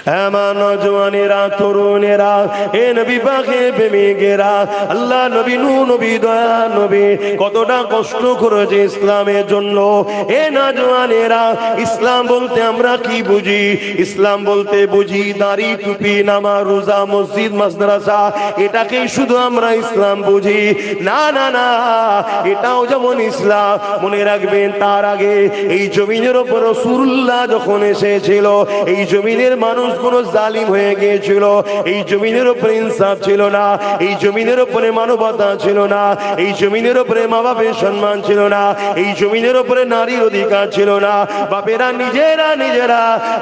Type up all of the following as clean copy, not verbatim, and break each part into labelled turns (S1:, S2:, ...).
S1: আমার নওজওয়ানেরা, তরুণেরা, এ নবী পাকের প্রেমিকেরা, আল্লাহ নবী, নূর নবী, দয়া নবী কতটা কষ্ট করেছে ইসলামের জন্য। এ নওজওয়ানেরা, ইসলাম বলতে আমরা কি বুঝি? ইসলাম বলতে বুঝি দাড়ি, টুপি, নামাজ, রোজা, মসজিদ, মাদ্রাসা, এটাকেই শুধু আমরা ইসলাম বুঝি। না না না, এটাও যেমন ইসলাম, মনে রাখবেন তার আগে এই জমিনের উপর রাসূলুল্লাহ যখন এসেছিল, এই জমিনের মানুষগুলো জালিম হয়ে গিয়েছিল, এই জমিনের উপরে ইনসাফ ছিল না, এই জমিনের উপরে মানবতা ছিল না, এই জমিনের উপরে মা বাপের সম্মান ছিল না, এই জমিনের উপরে নারীর অধিকার ছিল না। বাপেরা নিজেরা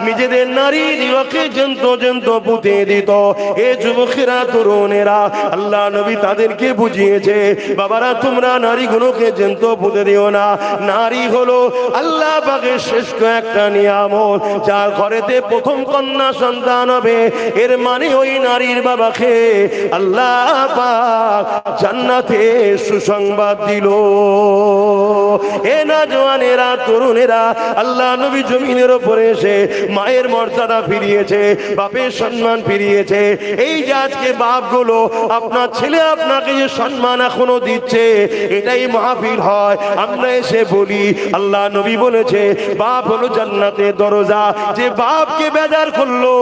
S1: নিজেদের নারী দিওয়াকে জন্ত পুঁতে দিত। এ যুবকেরা, তরুণেরা, আল্লাহ নবী তাদেরকে বুঝিয়েছে, বাবারা তোমরা নারীগুলোকে জন্ত পুঁতে দিও না। নারী হলো আল্লাহ পাকের শ্রেষ্ঠ একটা নিয়ামত, যার ঘরেতে প্রথম কন্যা সন্তান হবে, এর মানে ওই নারীর বাবাকে আল্লাহ পাক জান্নাতে সুসংবাদ দিল। এ নওজওয়ানেরা, তরুণেরা, আল্লাহ নবী জমিনের উপরে এসে মায়ের মর্যাদা ফিরিয়েছে, বাপের সম্মান ফিরিয়েছে। এই যে আজকে বাপগুলো আপনার ছেলে আপনাকে যে সম্মান এখনো দিচ্ছে, এটাই মাহফিল হয়, আমরা এসে বলি আল্লাহ নবী বলেছে বাপ হলো জান্নাতের দরজা, যে বাপকে বেজার করলো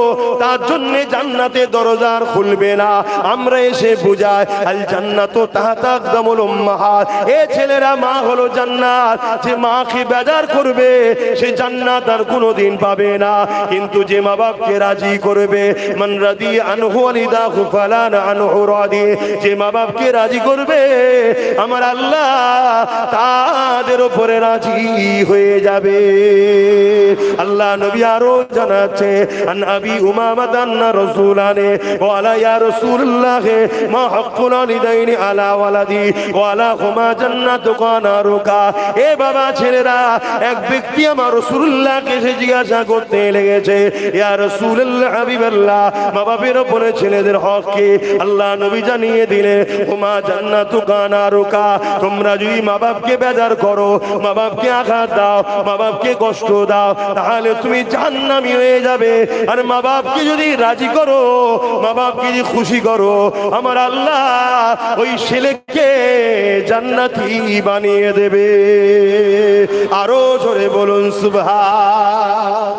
S1: তার জন্য জান্নাতের দরজা আর খুলবে না। আমরা এসে বুঝাই আল জান্নাতু তাহতা আকদামুল উম্মাহাত, এ ছেলেরা, মা হলো জান্নাত, যে মাকে বেজার করবে সে জান্নাত আর কোনোদিন পাবে না। কিন্তু যে মা বাপকে রাজি করবে, মান রাদি আনহু ওয়ালিদাহু ফালান আনহু রাদি, যে মা বাপকে রাজি করবে আমার আল্লাহ তাদের উপরে রাজি হয়ে যাবে। আল্লাহ নবী আরো জানাচ্ছে, আন আবি উমামা আন্না রাসূলানে ওয়ালা ইয়া রাসূলুল্লাহ মা হাক্কুল ওয়ালিদাইনি আলা ওয়ালাদি ওয়ালা হুমা জান্নাতুকা নারুকা। এ বাবা ছেলেরা, এক ব্যক্তি আমার রাসূলুল্লাহকে এসে জিজ্ঞাসা করতে লেগেছে, ইয়া রাসূলুল্লাহ, হাবিবাল্লাহ, মা বাপের উপরে ছেলেদের হক কি? আল্লাহ নবী জানিয়ে দিলে, হুমা জান্নাতুকা নারুকা, তোমরা যদি মা বাপকে বেজার করো, মা বাপকে আঘাত দাও, মা বাপকে কষ্ট দাও, তাহলে তুমি জাহান্নামী হয়ে যাবে। আর মা বাপকে যদি রাজি করো, মা বাপকে যদি খুশি করো, আমার আল্লাহ ওই ছেলেকে জান্নাতি বানিয়ে দেবে। আরো জোরে বলুন সুবহান।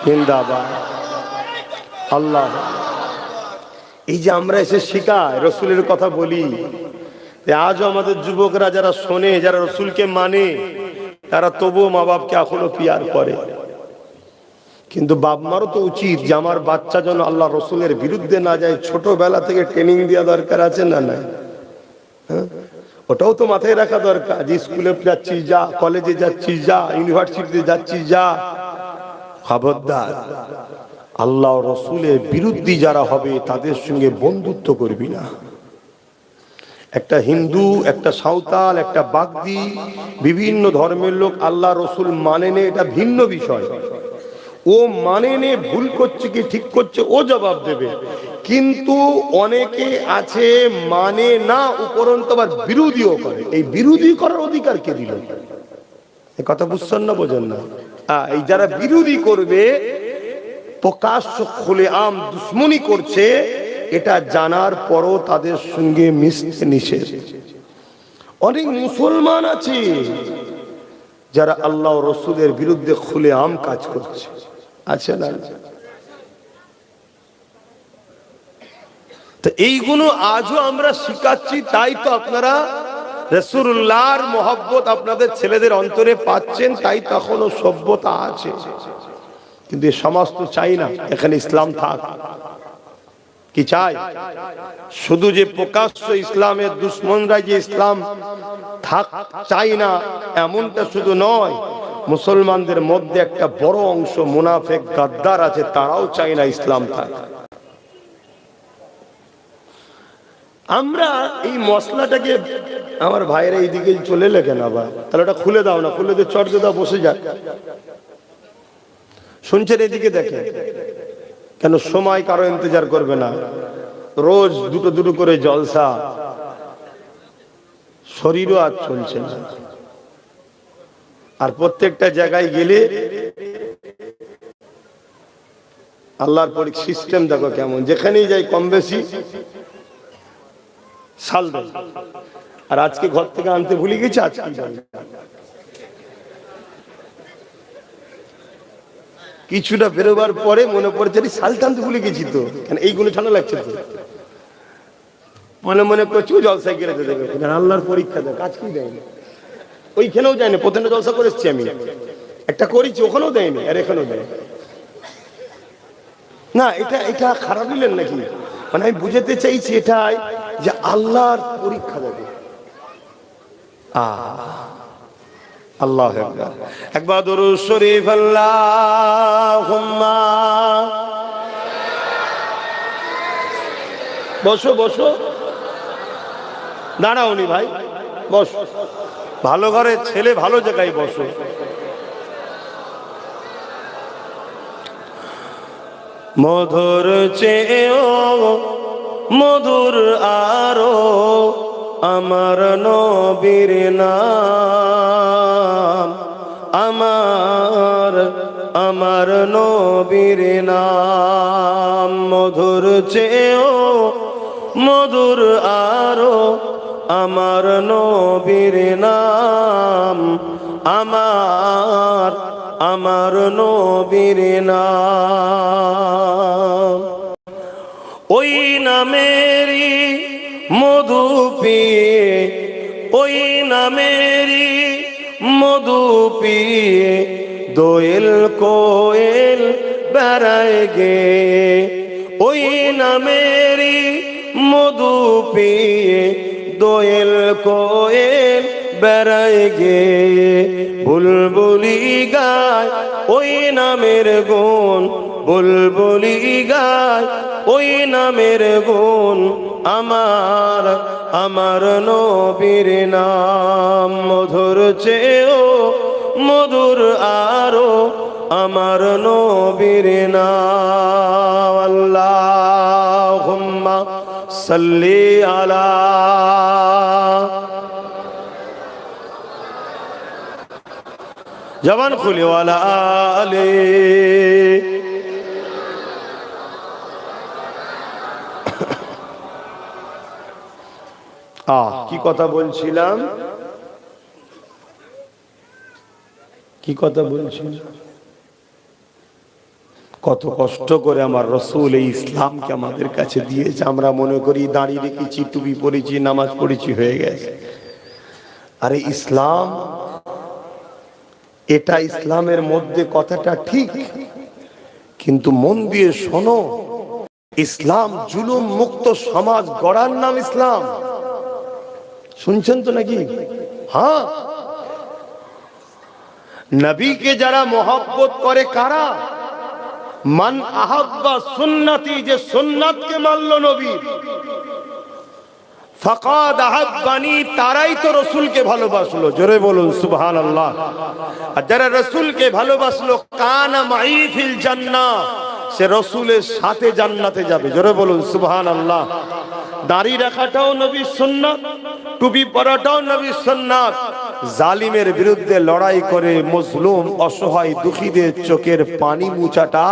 S1: জিন্দাবাদ আল্লাহ। এই যে আমরা এসে শিখাই, রসুলের কথা বলি, আজও আমাদের যুবকরা যারা শোনে, যারা রসুলকে মানে, তারা তবুও মা বাপকে এখনো পিয়ার করে। কিন্তু বাপ মারও তো উচিত যে আমার বাচ্চা যেন আল্লাহ রসুলের বিরুদ্ধে না যায়, ছোটবেলা থেকে ট্রেনিং দেওয়া দরকার আছে না? নাই? ওটাও তো মাথায় রাখা দরকার যে স্কুলে যাচ্ছিস যা, কলেজে যাচ্ছিস যা, ইউনিভার্সিটিতে যাচ্ছিস যা, খবরদার আল্লাহ রসুলের বিরুদ্ধে যারা হবে তাদের সঙ্গে বন্ধুত্ব করবি না। একটা হিন্দু, একটা সাঁওতাল, একটা বাগদি, বিভিন্ন ধর্মের লোক আল্লাহ রসুল মানে নে, এটা ভিন্ন বিষয়। ও মানে নে, ভুল করছে কি ঠিক করছে ও জবাব দেবে। কিন্তু অনেকে আছে মানে না, উপরন্ত আবার বিরোধীও করে। এই বিরোধী করার অধিকার কে দিল? এই কথা বুঝছেন না, বোঝেন না? এই যারা বিরোধী করবে, প্রকাশ্য খুলে আম দুশ্মনী করছে, এটা জানার পরও তাদের সঙ্গে মিশতে নিষেধ। অনেক মুসলমান আছে যারা আল্লাহ রসুলের বিরুদ্ধে খুলে আম কাজ করছে, আছে না? তো এইগুলো আজও আমরা শিখাচ্ছি, তাই তো আপনারা রাসূলুল্লাহর মহব্বত আপনাদের ছেলেদের অন্তরে পাচ্ছেন, তাই তো এখনো সভ্যতা আছে। কিন্তু এই সমাজ তো চাই না এখানে ইসলাম থাক। কি চাই? শুধু যে প্রকাশ্য ইসলামের দুশ্মনরা যে ইসলাম থাক চাই না, এমনটা শুধু নয়, মুসলমানদের মধ্যে একটা বড় অংশ মুনাফিক গাদ্দার আছে, তারাও চাই না ইসলাম থাক। আমরা এই মশলাটাকে, আমার ভাইয়েরা এইদিকে চলে লেখেন, আবার তাহলে ওটা খুলে দাও না, খুলে দিয়ে চট দিয়ে দাও, বসে যাক। শুনছেন? এদিকে দেখেন, কেন সময় কারো ইন্তজার করবে না, রোজ দুটো দুটো করে জলসা, শরীরও আর চলছে না। আর প্রত্যেকটা জায়গায় গেলে আল্লাহর সিস্টেম দেখো কেমন, যেখানেই যাই কম বেশি সাল দেয়। আর আজকে ঘর থেকে আনতে ভুলে গেছি, আজকে কিছুটা বেরোবার পরে মনে পড়েছে সাল টানতে ভুলে গেছি তো, কেন এইগুলো ঠান্ডা লাগছে তো, মনে মনে করছি জলসায় গেলে তো দেবে। আল্লাহর পরীক্ষা দেখ, আজকেই দেয়নি, ওইখানেও যায়নি। প্রথমে জলসা করে এসছি আমি, একটা করেছি ওখানেও দেয়নি, আর এখানেও দেয় না। এটা খারাপ নিলেন নাকি? মানে আমি বুঝাতে চাইছি এটাই যে আল্লাহর পরীক্ষা দেবে। আল্লাহ একবার দরুদ শরীফ আল্লাহুম্মা। বসো বসো, দাঁড়াওনি ভাই, বসো। ভালো ঘরের ছেলে ভালো জায়গায় বসো। মধুর চেয়েও মধুর আরো আমার নবীর নাম, আমার নবীর নাম। মধুর চেয়েও মধুর আরো আমার নবীর নাম, আমার নবীর নাম। ওই নামেরই মধু পিয়ে, ওই নামেরই মধু পিয়ে দোয়েল কোয়েল বেড়ায় গে। ওই নামেরই মধু পিয়ে দোয়েল কোয়েল বেড়ায় গে। বুলবুলি গায় ওই নামের গুণ, বুলবুলি গায় ওই নামের গুণ। আমার নবীর নাম। মধুর চেয়েও মধুর আরো আমার নবীর নাম। আল্লাহুম্মা সাল্লি আলা জবান খুলে ওয়ালা আলে। কি কথা বলছিলাম, কত কষ্ট করে আমার রসুল এই ইসলামকে আমাদের কাছে দিয়েছে। আমরা মনে করি দাঁড়িয়ে রেখেছি, টুপি পরেছি, নামাজ পড়েছি, হয়ে গেছে। আরে ইসলাম, এটা ইসলামের মধ্যে কথাটা ঠিক, কিন্তু মন দিয়ে শোনো, ইসলাম জুলুম মুক্ত সমাজ গড়ার নাম ইসলাম। শুনছেন তো নাকি? হ্যাঁ, নবীকে যারা মহব্বত করে কারা? মান আহাব্বা সুন্নতি, যে সুন্নাতকে মানল নবী, ফাকাদ আহাব্বানি, তারাই তো রসুলকে ভালোবাসলো। জোরে বলুন সুবহানাল্লাহ। আর যারা রসুলকে ভালোবাসলো, কানা মাই ফিল জান্নাহ, সে রসুলের সাথে জান্নাতে যাবে। জোরে বলুন সুবহানাল্লাহ। দাড়ি রাখাটাও নবীর সুন্নাত, টুপি পরাটাও নবীর সুন্নাত। জালিমের বিরুদ্ধে লড়াই করে মজলুম অসহায় দুঃখীদের চোখের পানি মুছাটা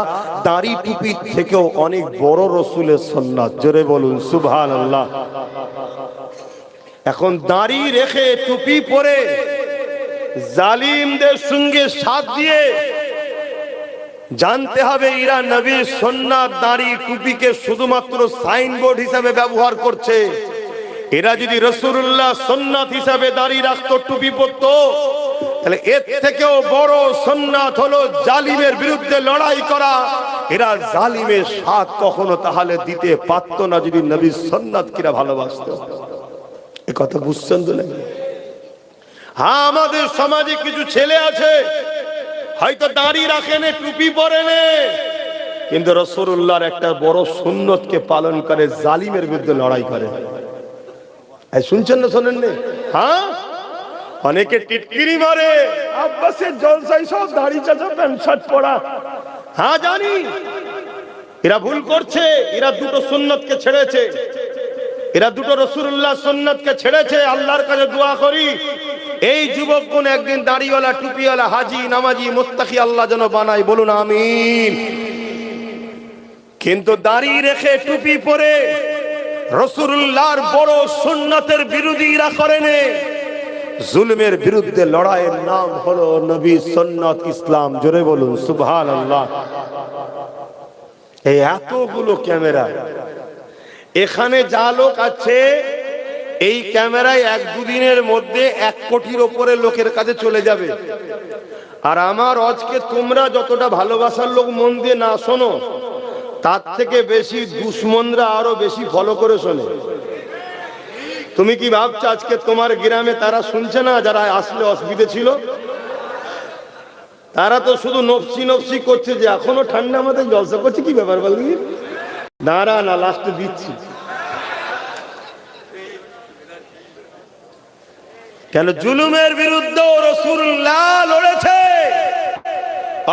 S1: দাড়ি টুপির থেকেও অনেক বড় রসুলের সুন্নাত। জোরে বলুন সুবহানাল্লাহ। এখন দাড়ি রেখে টুপি পরে জালিমদের সঙ্গে সাথ দিয়ে জানতে হবে এরা নবীর সুন্নাত দাড়ি টুপিকে শুধুমাত্র সাইনবোর্ড হিসাবে ব্যবহার করছে। এরা যদি রাসূলুল্লাহ সুন্নাত হিসাবে দাড়ি রাখতো, টুপি পরতো, তাহলে এর থেকেও বড় সুন্নাত হলো জালিমের বিরুদ্ধে লড়াই করা। এরা জালিমের সাথ কখনো তাহলে দিতে পারত না যদি নবীর সুন্নাত কিরা ভালোবাসতো। এ কথা বুঝছেন তো নাকি? হ্যাঁ, আমাদের সমাজে কিছু ছেলে আছে হয়তো দাড়ি রাখেনে, টুপি পরেনে, কিন্তু রাসূলুল্লাহর একটা বড় সুন্নতকে পালন করে, জালিমের বিরুদ্ধে লড়াই করে। শুনছেন না শোনেন না? হ্যাঁ, অনেকে টিটকিরি মারে, আব্বাসের জলসায় সব দাড়ি চাচা প্যান্ট শার্ট পরা। হ্যাঁ জানি, এরা ভুল করছে। এরা দুটো সুন্নতকে ছেড়েছে, এরা দুটো রাসূলুল্লাহ সুন্নতকে ছেড়েছে। আল্লাহর কাছে দোয়া করি এই যুবকগণ একদিন দাড়িওয়ালা টুপিওয়ালা হাজি নামাজি মুত্তাকি আল্লাহ যেন বানায়, বলুন আমিন। কিন্তু দাড়ি রেখে টুপি পরে রাসূলুল্লাহর বড় সুন্নাতের বিরোধীরা করেনে। জুলমের বিরুদ্ধে লড়াইয়ের নাম হলো নবী সুন্নাত ইসলাম। জোরে বলুন সুবহানাল্লাহ। এই এতগুলো ক্যামেরা, এখানে যা লোক আছে এই ক্যামেরায় এক দুদিনের মধ্যে 1 কোটির ওপরে লোকের কাছে চলে যাবে। আর আমার আজকে তোমরা যতটা ভালোবাসার লোক মন দিয়ে না শোনো, তার থেকে বেশি দুশ্মনরা আরো বেশি ফলো করে শোনে। তুমি কি ভাবছো আজকে তোমার গ্রামে তারা শুনছে না? যারা আসলে অসুবিধে ছিল তারা তো শুধু নফসি নফসি করছে যে এখনো ঠান্ডা মাথায় জলসা করছে। কি ব্যাপার বলবি? দাঁড়া না, লাস্টে দিচ্ছি। কেন? জুলুমের বিরুদ্ধে রাসূলুল্লাহ লড়েছে।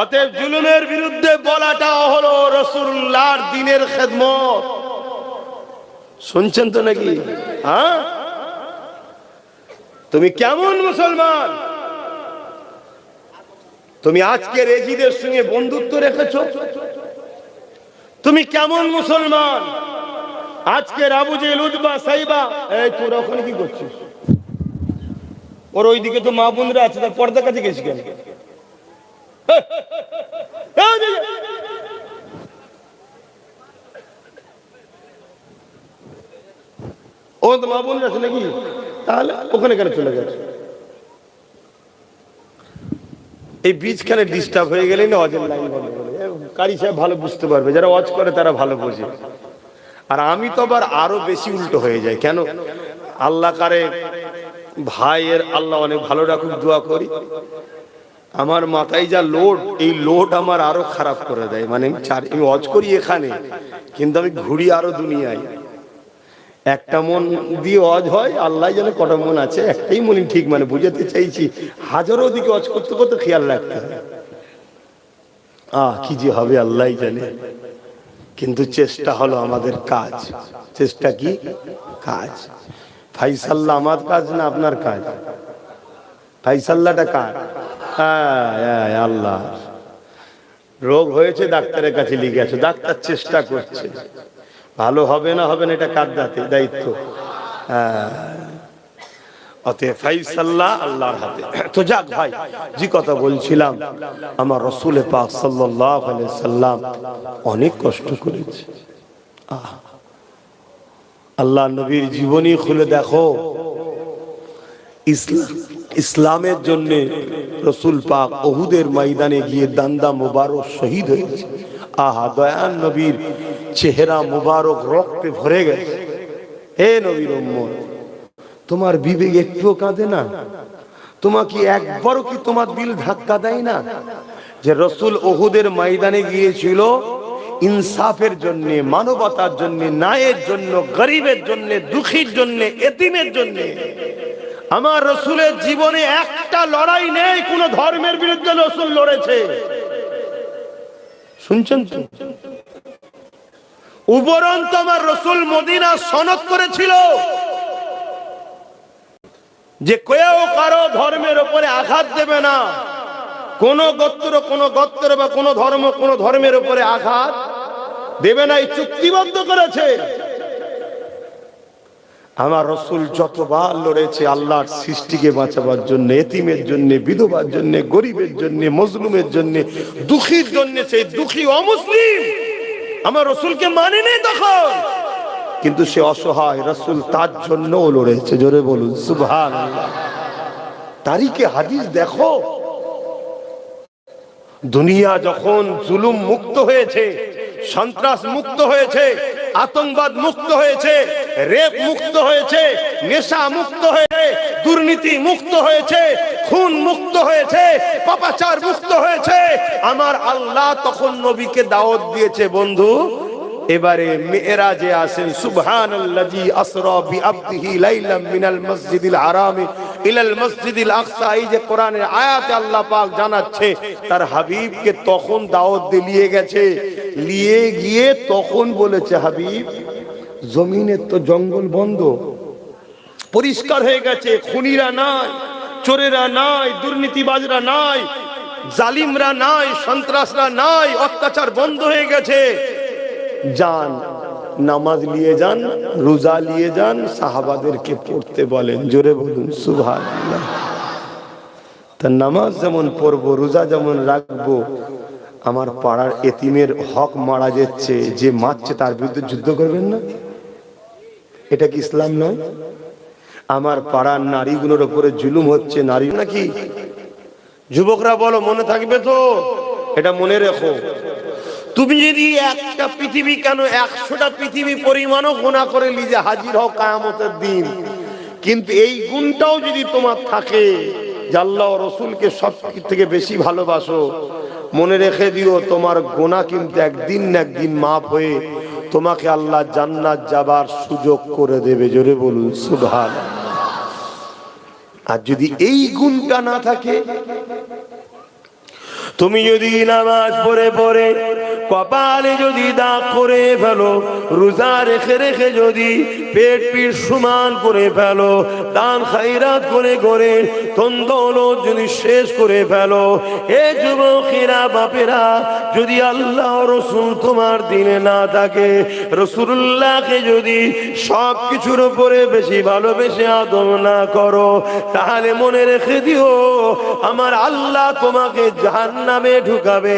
S1: অতএব জুলুমের বিরুদ্ধে বলাটা হলো রাসূলুল্লাহর দ্বীনের খেদমত। শুনছেন তো নাকি? হ্যাঁ, তুমি কেমন মুসলমান? তুমি আজকে রেজিদের সঙ্গে বন্ধুত্ব রেখেছো? তুমি কেমন মুসলমান? আজকে আবু জেহেল উতবা সাইবা, এই তোরা ওখানে কি করছিস? ওর ওইদিকে তো মা বোনরা আছে, তার পর্দার কাছে গেছিস কেন? ও তো মা বোনরা আছে নাকি? তাহলে ওখানে কেন চলে গেছে? এই বীজখানে ডিস্টার্ব হয়ে গেলে না অজের লাইন বন্ধ করে। কারি সাহেব ভালো বুঝতে পারবে, যারা ওয়াজ করে তারা ভালো বোঝে। আর আমি তো আবার আরো বেশি উল্টো হয়ে যায়। কেন? আল্লাহ কারে ভাইয়ের আল্লাহ অনেক ভালো রাখুক, দোয়া করি। আমার মাথায় যা লোড, এই লোড আমার আরো খারাপ করে দেয়। মানে আমি ওয়াজ করি এখানে, কিন্তু আমি ঘুরি আরো দুনিয়ায়। একটা মন দিয়ে ওয়াজ হয়, আল্লাহ জানে কটা মন আছে। একটাই মন ঠিক, মানে বুঝাতে চাইছি হাজারো দিকে ওয়াজ করতে করতে খেয়াল রাখতে হয়। কি যে হবে আল্লাহ জানে। কিন্তু চেষ্টা হলো আমাদের কাজ। চেষ্টা কি? কাজ। ফাইসাল্লাহ আমার কাজ না আপনার কাজ? ফাইসাল্লাহটা কার? আল্লাহ। রোগ হয়েছে, ডাক্তারের কাছে লিখে আছে, ডাক্তার চেষ্টা করছে। ভালো হবে না হবে না এটা কার দায়িত্ব? অতএব ফাইসাল্লাহ আল্লাহর হাতে। তো যাক ভাই, যে কথা বলছিলাম, আমার রাসূল পাক সাল্লাল্লাহু আলাইহি সাল্লাম অনেক কষ্ট করেছে। আল্লাহ নবীর জীবনী খুলে দেখো, ইসলামের জন্য রাসূল পাক উহুদের ময়দানে গিয়ে দান্দা মুবারক শহীদ হয়েছে। দয়ান নবীর চেহারা মুবারক রক্তে ভরে গেছে। হে নবীর উম্মত, তোমার বিবেক একটুও কাঁদে না? তোমাকে একবারও কি তোমার দিল ধাক্কা দেয় না যে রাসূল উহুদের ময়দানে গিয়েছিল ইনসাফের জন্য, মানবতার জন্য, ন্যায়ের জন্য, গরিবের জন্য, দুঃখীর জন্য, এতিমের জন্য? আমার রাসূলের জীবনে একটা লড়াই নেই কোন ধর্মের বিরুদ্ধে রাসূল লড়েছে। শুনছেন তো? উপরন্ত আমার রাসূল মদিনা সনদ করেছিল যে কেউ কারো ধর্মের উপরে আঘাত দেবে না। কোন গোত্র বা কোন ধর্মের উপরে আঘাত দেবে না, এই চুক্তিবদ্ধ করেছে। আমার রাসূল যতবার লড়েছে আল্লাহর সৃষ্টিকে বাঁচাবার জন্য, এতিমের জন্য, বিধবার জন্য, গরিবের জন্য, মজলুমের জন্য, দুঃখীর জন্য। সেই দুঃখী অমুসলিম আমার রাসূলকে মানেনি তখন, কিন্তু সে অসহায়, রাসূল তার জন্যও লড়েছে। জোরে বলুন সুবহানাল্লাহ। তারিখে হাদিস দেখো, দুনিয়া যখন জুলুম মুক্ত হয়েছে, সন্ত্রাস মুক্ত হয়েছে, আতঙ্কবাদ মুক্ত হয়েছে, রেপ মুক্ত হয়েছে, নেশা মুক্ত হয়েছে, দুর্নীতি মুক্ত হয়েছে, খুন মুক্ত হয়েছে, পাপাচার মুক্ত হয়েছে, আমার আল্লাহ তখন নবীকে দাওয়াত দিয়েছে, বন্ধু এবারে মেরাজে আসেন। সুবহানাল্লাযী আসরা বিআবদিহি লাইলাম মিনাল মসজিদিল হারামি ইলাল মসজিদিল আকসা। এই যে কোরআনের আয়াতে আল্লাহ পাক জানাচ্ছে তার হাবিবকে তখন দাওয়াত দিয়ে গেছে। নিয়ে গিয়ে তখন বলেছে, হাবিব জমিনের তো জঙ্গল বন্ধ, পরিষ্কার হয়ে গেছে, খুনিরা নাই, চোরেরা নাই, দুর্নীতিবাজরা নাই, জালিমরা নাই, সন্ত্রাসরা নাই, অত্যাচার বন্ধ হয়ে গেছে। যান, নামাজ নিয়ে যান, রোজা নিয়ে যান, সাহাবাদেরকে পড়তে বলেন। জোরে বলুন সুবহানাল্লাহ। তা নামাজ যেমন পড়বো, রোজা যেমন রাখবো, আমার পাড়ার এতিমের হক মারা যাচ্ছে, যে মারছে তার বিরুদ্ধে যুদ্ধ করবেন না? এটা কি ইসলাম নয়? আমার পাড়ার নারীগুলোর উপরে জুলুম হচ্ছে, নারী নাকি? যুবকরা বলো, মনে থাকবে তো? এটা মনে রেখো। তুমি যদি একটা পৃথিবী কেন 100টা পৃথিবী পরিমাণও গুনাহ করে লিজে হাজির হও কিয়ামতের দিন, কিন্তু এই গুণটাও যদি তোমার থাকে যে আল্লাহ ও রাসূলকে সব থেকে বেশি ভালোবাসো, মনে রেখে দিও তোমার গুনাহ কিন্তু একদিন না একদিন মাফ হয়ে তোমাকে আল্লাহ জান্নাত যাবার সুযোগ করে দেবে। জোরে বলুন সুবহানাল্লাহ। আর যদি এই গুণটা না থাকে, তুমি যদি নামাজ পড়ে পড়ে কপালে যদি দাগ করে ফেলো, রোজা রেখে রেখে যদি পেট পিঠ সমান করে ফেলো, দান খায়রাত করে করে ধন দৌলত যদি শেষ করে ফেলো, এ যুবকেরা বাপেরা, যদি আল্লাহ রাসূল তোমার দিনে না থাকে, রাসূলুল্লাহকে যদি সব কিছুর উপরে বেশি ভালোবেসে আদর না করো, তাহলে মনে রেখে দিও আমার আল্লাহ তোমাকে জাহান্নামে ঢুকাবে,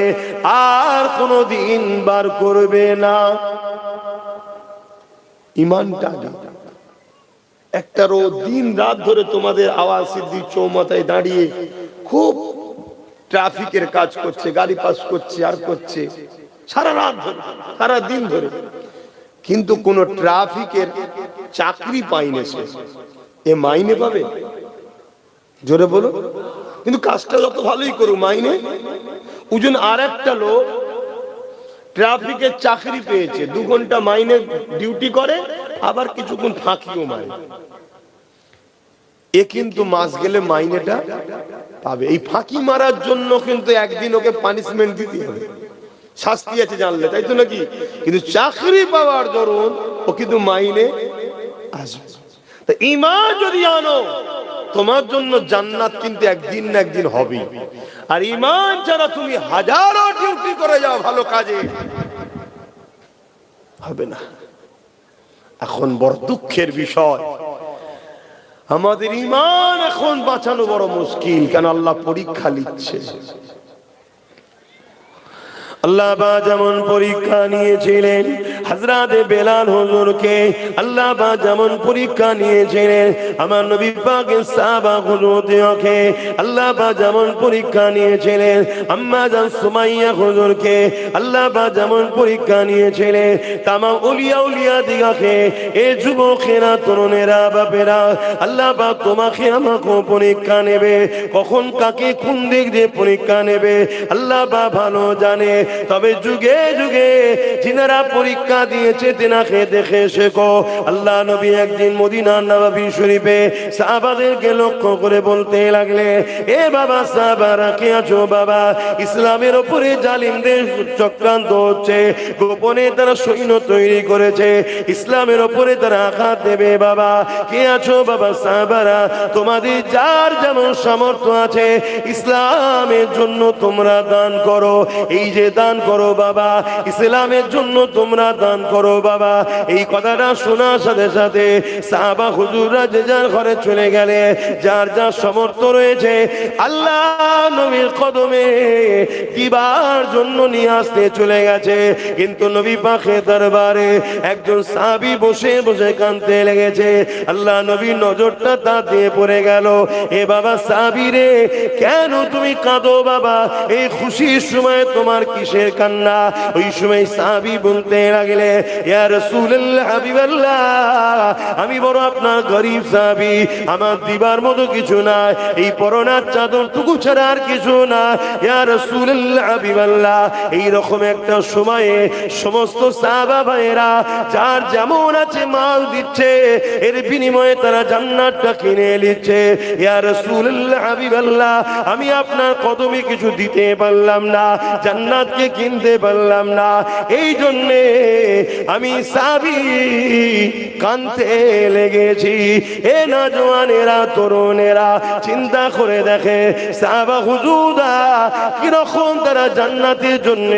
S1: আর কোনোদিন বার করবে না। ইমানটা একটা দিন রাত ধরে তোমাদের আওয়াজ সিদ্দিক চৌমাথায় দাঁড়িয়ে খুব ট্রাফিকের কাজ করছে, গাড়ি পাস করছে আর করছে সারা রাত ধরে, সারা দিন ধরে, কিন্তু কোন ট্রাফিকের চাকরি পাইনি সে। এ মাইনে পাবে? জোরে বলো। কিন্তু কাজটা যত ভালোই করুক মাইনে ওজন। আর একটা লোক ট্রাফিকের চাকরি পেয়েছে, 2 ঘন্টা মাইনে ডিউটি করে, আবার কিছুক্ষণ ফাঁকিও মারে, এ কিন্তু মাস গেলে মাইনেটা পাবে। এই ফাঁকি মারার জন্য কিন্তু একদিন ওকে পানিশমেন্ট দিতে হবে, শাস্তি আছে জানলে, তাই তো নাকি? কিন্তু চাকরি পাওয়ার দরুন ও কিন্তু মাইনে আসবে। তা ঈমান যদি আনো, তোমার জন্য জান্নাত কিন্তু একদিন না একদিন হবে। আর ঈমান ছাড়া তুমি হাজারো ডিউটি করে যাও ভালো কাজে, হবে না। এখন বড় দুঃখের বিষয়, আমাদের ঈমান এখন বাঁচানো বড় মুশকিল। কেন? আল্লাহ পরীক্ষা নিচ্ছে। আল্লাহ বা যেমন পরীক্ষা নিয়েছিলেন হযরত বেলাল হুজুরকে, আল্লাহ বা যেমন পরীক্ষা নিয়েছিলেন আমার নবী পাকের সাহাবা হুজুরকে, আল্লাহ বা যেমন পরীক্ষা নিয়েছিলেন আম্মা জান সুমাইয়া হুজুরকে, আল্লাহ বা যেমন পরীক্ষা নিয়েছিলেন তামাম আউলিয়া উলিয়া দিগাকে, এ যুবকেরা, তরুণেরা, বাপেরা, আল্লাহ বা তোমাকে আমাকে পরীক্ষা নেবে। কখন কাকে কোন দিক দিয়ে পরীক্ষা নেবে আল্লাহ বা ভালো জানে। তবে যুগে যুগে যিনারা পরীক্ষা দিয়েছে তেনাকে দেখে শেখো। আল্লাহ নবী একদিন মদিনার নববী শরীফে সাহাবাদেরকে লক্ষ্য করে বলতে লাগলে, এ বাবা সাহাবারা কে আছো বাবা? ইসলামের উপরে জালিমদের চক্রান্ত হচ্ছে, গোপনে তারা সৈন্য তৈরি করেছে, ইসলামের উপরে তারা আঘাত দেবে। বাবা কে আছো বাবা? সাহাবারা, তোমাদের যার যেমন সামর্থ্য আছে ইসলামের জন্য তোমরা দান করো। এই যে দান করো বাবা, ইসলামের জন্য তোমরা দান করো বাবা। এই কথাটা শোনার সাথে সাথে সাহাবা হুজুররা যে যার ঘরে চলে গেলে, যার যার সামর্থ্য রয়েছে আল্লাহ নবীর কদমে দিবার জন্য নিয়ে আসতে চলে গেছে। কিন্তু নবী পাকের দরবারে একজন সাহাবী বসে বসে কাঁদতে লেগেছে। আল্লাহ নবীর নজরটা তার দিয়ে পড়ে গেল। এ বাবা সাহাবী রে, কেন তুমি কাঁদো বাবা? এই খুশির সময় তোমার কিসের কান্না? ওই সময় সাহাবী বলতে লাগলে, ইয়া রাসূলুল্লাহ, হাবিবাল্লাহ, আমি বড় আপনার গরীব সাহাবী, আমার দিবার মতো কিছু নাই, এই পরনার চাদর টুকু ছাড়া আর কিছু না। ইয়া রাসূলুল্লাহ, হাবিবাল্লাহ, এই রকম একটা সময়ে সমস্ত সাহাবা ভাইয়েরা যার যেমন আছে মাল দিচ্ছে, এর বিনিময়ে তারা জান্নাতটা কিনে নিচ্ছে। ইয়া রাসূলুল্লাহ, হাবিবাল্লাহ, আমি আপনার কদমে কিছু দিতে পারলাম না, জান্নাতকে কিনতে পারলাম না, এই জন্যে আমি সাহাবী কাঁদতে লেগেছি। এ নওজওয়ানেরা, তরুণেরা চিন্তা করে দেখে সাহাবা হুজুরা কিরকম তারা জান্নাতের জন্য,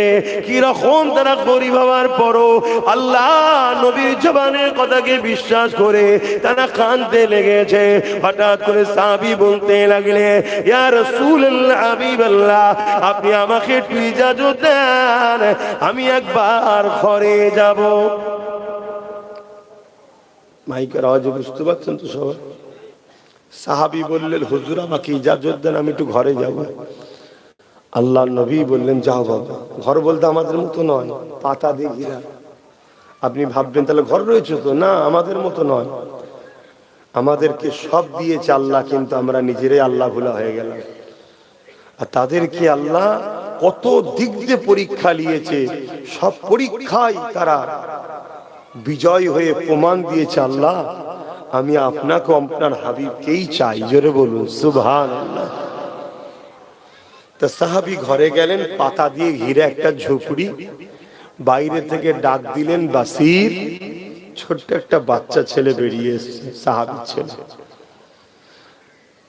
S1: কিরকম তারা গরিব হওয়ার পরও আল্লাহ নবীর জবানের কথাকে বিশ্বাস করে তারা কাঁদতে লেগেছে। হঠাৎ করে সাহাবী বলতে লাগলে, ইয়া রাসূলুল্লাহ, হাবিবাল্লাহ, আপনি আমাকে একটু ইজাজত দেন, আমি একবার ঘরে যাব। মাইকের আওয়াজে বুঝতে পারছেন তো সবাই? সাহাবী বললেন, হুজুর আমাকে ইজাজত দেন, আমি একটু ঘরে যাব। আল্লাহ নবী বললেন, যাও বাবা। ঘর বলতে আমাদের মতো নয়, পাতা দিয়ে ঘেরা। আপনি ভাববেন তাহলে ঘর রয়েছে তো, না, আমাদের মতো নয়। আমাদেরকে সব দিয়েছে আল্লাহ, কিন্তু আমরা নিজেরাই আল্লাহ ভোলা হয়ে গেলাম। আর তাদেরকে আল্লাহ কত দিক দিয়ে পরীক্ষা নিয়েছে, সব পরীক্ষায় তারা বিজয় হয়ে প্রমাণ দিয়েছে, আল্লাহ আমি আপনাকে আপনার হাবিবকেই চাই। জোরে বলুন সুবহানাল্লাহ। তা সাহাবী ঘরে গেলেন, পাতা দিয়ে ঘিরে একটা ঝুপড়ি, বাইরে থেকে ডাক দিলেন, বাসির। ছোট্ট একটা বাচ্চা ছেলে বেরিয়ে এসছে, সাহাবীর ছেলে।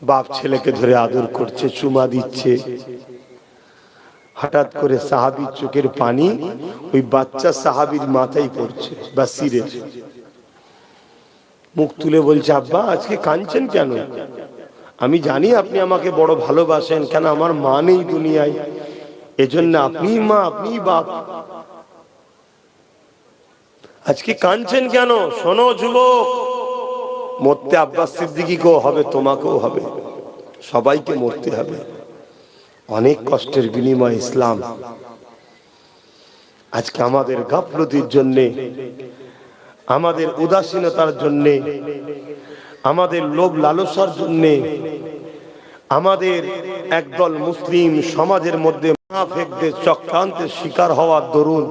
S1: বাপ ছেলেকে ধরে আদর করছে, চুমা দিচ্ছে। হঠাৎ করে সাহাবীর চোখের পানি ওই বাচ্চা সাহাবীর মাথায় পড়ছে, বাসিরের। মুখ তুলে বলছে, আব্বা আজকে কাঁদছেন কেন? আমি জানি আপনি আমাকে বড় ভালোবাসেন, কেন আমার মা নেই দুনিয়ায়, এজন্য আপনি মা, আপনি বাপ। আজকে কাঁদছেন কেন? শোনো যুবক, মরতে আব্বাস সিদ্দিকীকেও হবে, তোমাকেও হবে, সবাইকে মরতে হবে। অনেক কষ্টের বিনিময় ইসলাম। আজকে আমাদের গাফলতির জন্যে, আমাদের উদাসীনতার জন্যে, আমাদের লোভ লালসার জন্যে, আমাদের একদল মুসলিম সমাজের মধ্যে মুনাফিকদের চক্রান্তের শিকার হওয়ার দরুন,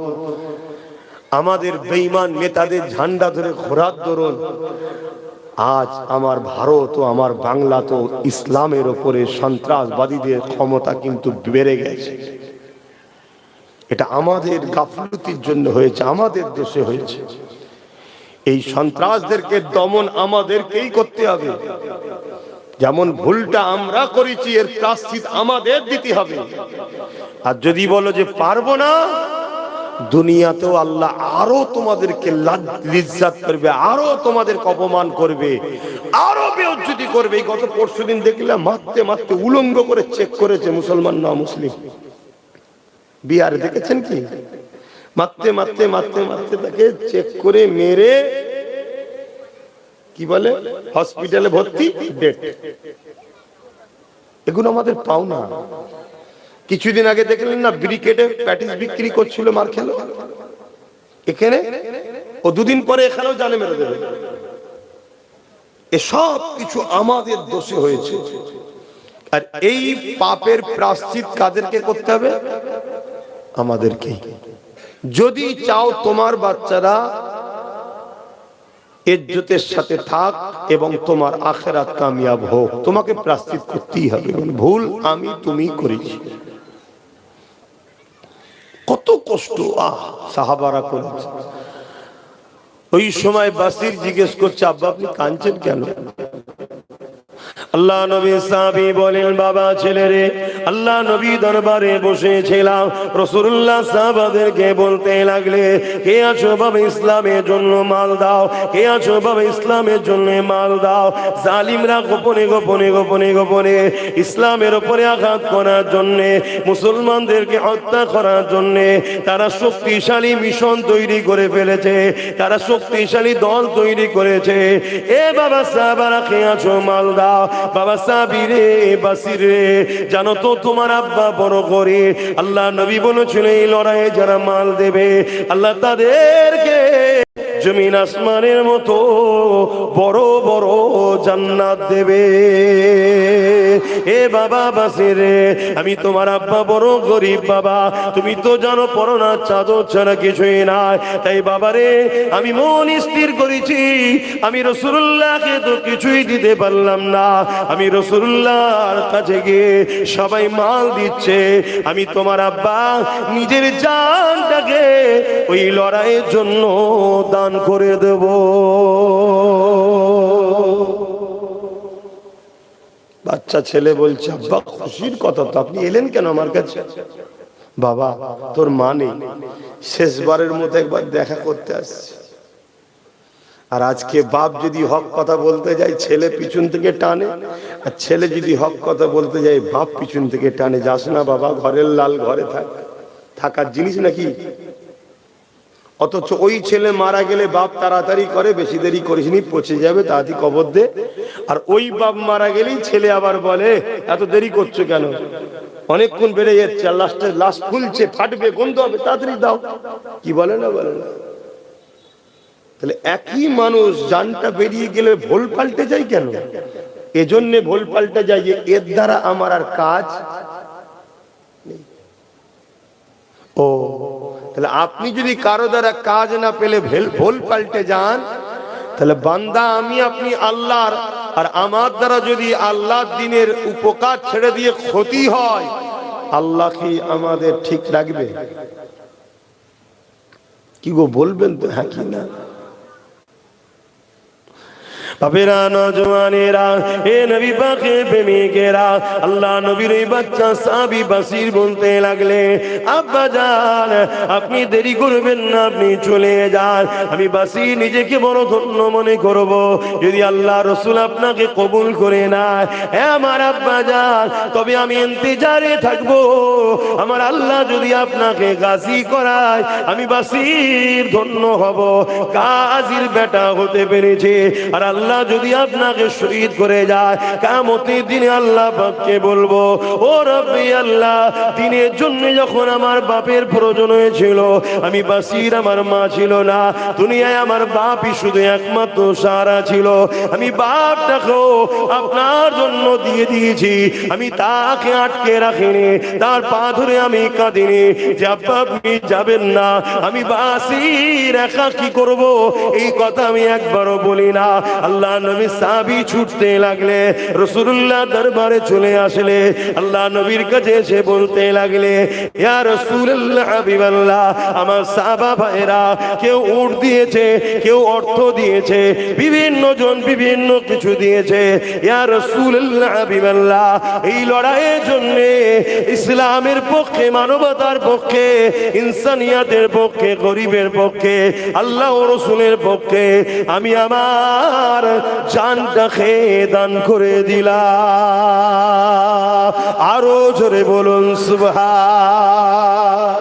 S1: আমাদের বেঈমান নেতাদের ঝান্ডা ধরে ঘোরার দরুন আজ আমার ভারত ও আমার বাংলা তো ইসলামের ওপরে সন্ত্রাসবাদীদের ক্ষমতা কিন্তু বেড়ে গেছে। এটা আমাদের গাফলতির জন্য হয়েছে, আমাদের দোষে হয়েছে। এই সন্ত্রাসদেরকে দমন আমাদেরকেই করতে হবে। যেমন ভুলটা আমরা করেছি, এর প্রায়শ্চিত্ত আমাদের দিতে হবে। আর যদি বলো যে পারবো না, দুনিয়াতেও আল্লাহ আরো তোমাদেরকে লিজ্জাত করবে, আরো তোমাদেরকে অপমান করবে, আরো বেইজ্জতি করবে। এই গত পরশুদিন দেখলাম মারতে মারতে উলঙ্গ করে চেক করেছে মুসলমান না মুসলিম। বিহারে দেখেছেন কি? মারতে মারতে মারতে মারতে তাকে চেক করে মেরে কি বলে হসপিটালে ভর্তি, ডেট। এগুলো আমাদের পাওনা। কিছুদিন আগে দেখলেন না, ব্রিকেটে প্যাটিস বিক্রি করছিল, মার খেলো এখানে, ও দুদিন পরে এখানেও জানে মেরে দেবে। এসব কিছু আমাদের দোষে হয়েছে। আর এই পাপের প্রায়শ্চিত্ত কাদেরকে করতে হবে? আমাদেরকেই। যদি চাও তোমার বাচ্চারা ইজ্জতের সাথে থাক এবং তোমার আখিরাত কামিয়াব হোক, তোমাকে প্রায়শ্চিত্ত করতেই হবে। ভুল আমি তুমি করেছি, কত কষ্ট সাহাবারা করেছে। ওই সময় বাসির জিজ্ঞেস করছে, আব্বা আপনি কাঁদছেন কেন? আল্লাহ নবী সাহাবী বলেন, বাবা ছেলেরে, আল্লাহ নবী দরবারে বসেছিলাম, রাসূলুল্লাহ সাহাবাদেরকে বলতে লাগলে, কে আছো বাবা ইসলামের জন্য মাল দাও, কে আছো বাবা ইসলামের জন্য মাল দাও। জালিমরা গোপনে গোপনে গোপনে গোপনে ইসলামের উপরে আঘাত করার জন্য, মুসলমানদেরকে হত্যা করার জন্য তারা শক্তিশালী মিশন তৈরি করে ফেলেছে, তারা শক্তিশালী দল তৈরি করেছে। এ বাবা সাহাবারা, কে আছো মাল দাও। বাবা সাহাবী রে, বাসির রে, জানো তো তোমার আব্বা বড় করে। আল্লাহ নবী বলেছিল, এই লড়াইয়ে যারা মাল দেবে আল্লাহ তাদেরকে জমিন আসমানের মতো বড় বড় জান্নাত দেবে। এ বাবা বাসির রে, আমি তোমার আব্বা বড় গরিব বাবা, তুমি তো জানো পরনা চাদর ছাড়া কিছুই নাই। তাই বাবা রে, আমি মন স্থির করেছি, আমি রাসূলুল্লাহকে তো কিছুই দিতে পারলাম না, আমি রাসূলুল্লাহর কাছে গিয়ে সবাই মাল দিচ্ছে, আমি তোমার আব্বা নিজের জানটাকে ওই লড়াইয়ের জন্য দান করে দেব। বাচ্চা ছেলে বলছে, আব্বা খুশির কথা তো, আপনি এলেন কেন আমার কাছে? বাবা তোর মা নেই, শেষবারের মতো একবার দেখা করতে আসছে। আর আজকে বাপ যদি হক কথা বলতে যায় ছেলে পিছন থেকে টানে, আর ছেলে যদি হক কথা বলতে যায় বাপ পিছন থেকে টানে। যাস না বাবা, ঘরের লাল ঘরে থাকার জিনিস নাকি? অথচ ওই ছেলে মারা গেলে বাপ তাড়াতাড়ি করে, বেশি দেরি করিসনি, পচে যাবে, তাড়াতাড়ি কবর দে। আর ওই বাপ মারা গেলেই ছেলে আবার বলে এত দেরি করছো কেন, অনেকক্ষণ বেড়ে যাচ্ছে, লাস্টে লাশ ফুলছে, ফাটবে, গন্ধ হবে, তাড়াতাড়ি দাও। কি বলে না, বলে না? তাহলে একই মানুষ জানটা বেরিয়ে গেলে ভুল পাল্টে যায় কেন? এজন্য ভুল পাল্টে যায় যে এর দ্বারা আমার আর কাজ নেই। ও তাহলে আপনি যদি কারো দ্বারা কাজ না পেলে ভুল পাল্টে যান, তাহলে বান্দা আমি আপনি আল্লাহর, আর আমার দ্বারা যদি আল্লাহর দ্বীনের উপকার ছেড়ে দিয়ে ক্ষতি হয়, আল্লাহ কি আমাদের ঠিক রাখবে? কি গো বলবেন তো, হ্যাঁ কি না? বাপেরা, নওজওয়ানেরা, এ নবী পাকের প্রেমিকেরা, আল্লাহ নবীর এই বাচ্চা সাহাবী বাসির বলতে লাগলে, আব্বা জান আপনি দেরি করবেন না, আপনি চলে যান, আমি বাসি নিজেকে বড় ধন্য মনে করব যদি আল্লাহ রাসূল আপনাকে কবুল করে নেয়। হে আমার আব্বা জান, তবে আমি ইন্তজারে থাকবো, আমার আল্লাহ যদি আপনাকে গাজী করায় আমি বাসির ধন্য হব, গাজীর বেটা হতে পেরেছে। আর আল্লাহ যদি আপনাকে শহীদ করে যায়, কিয়ামতের দিনে আল্লাহ পাককে বলবো, ও রব্বি আল্লাহ, দিনের জন্য যখন আমার বাপের প্রয়োজন হয়েছিল, আমি বাসির আমার মা ছিল না, দুনিয়ায় আমার বাপই শুধু একমাত্র সাহারা ছিল, আমি বাপটাকেও আপনার জন্য দিয়ে দিয়েছি, আমি তাকে আটকে রাখিনি, তার পা ধরে আমি কাঁদিনি যে আব্বা আপনি যাবেন না, আমি বাসির একা কি করব, এই কথা আমি একবারও বলি না। আল্লাহ নবী সাহাবী ছুটতে লাগলে, রাসূলুল্লাহ দরবারে চলে আসলে, আল্লাহ নবীর কাছে এসে বলতে লাগলে, ইয়া রাসূলুল্লাহ হাবিবাল্লাহ, আমার সাহাবা ভাইরা কেউ উট দিয়েছে, কেউ অর্থ দিয়েছে, বিভিন্ন জন বিভিন্ন কিছু দিয়েছে, ইয়া রাসূলুল্লাহ হাবিবাল্লাহ, এই লড়াইয়ের জন্য ইসলামের পক্ষে, মানবতার পক্ষে, ইনসানিয়াতের পক্ষে, গরিবের পক্ষে, আল্লাহ ও রাসূলের পক্ষে আমি আমার জানটাকে দান করে দিলাম। আরো জোরে বলুন সুবহান।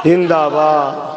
S1: জিন্দাবাদ।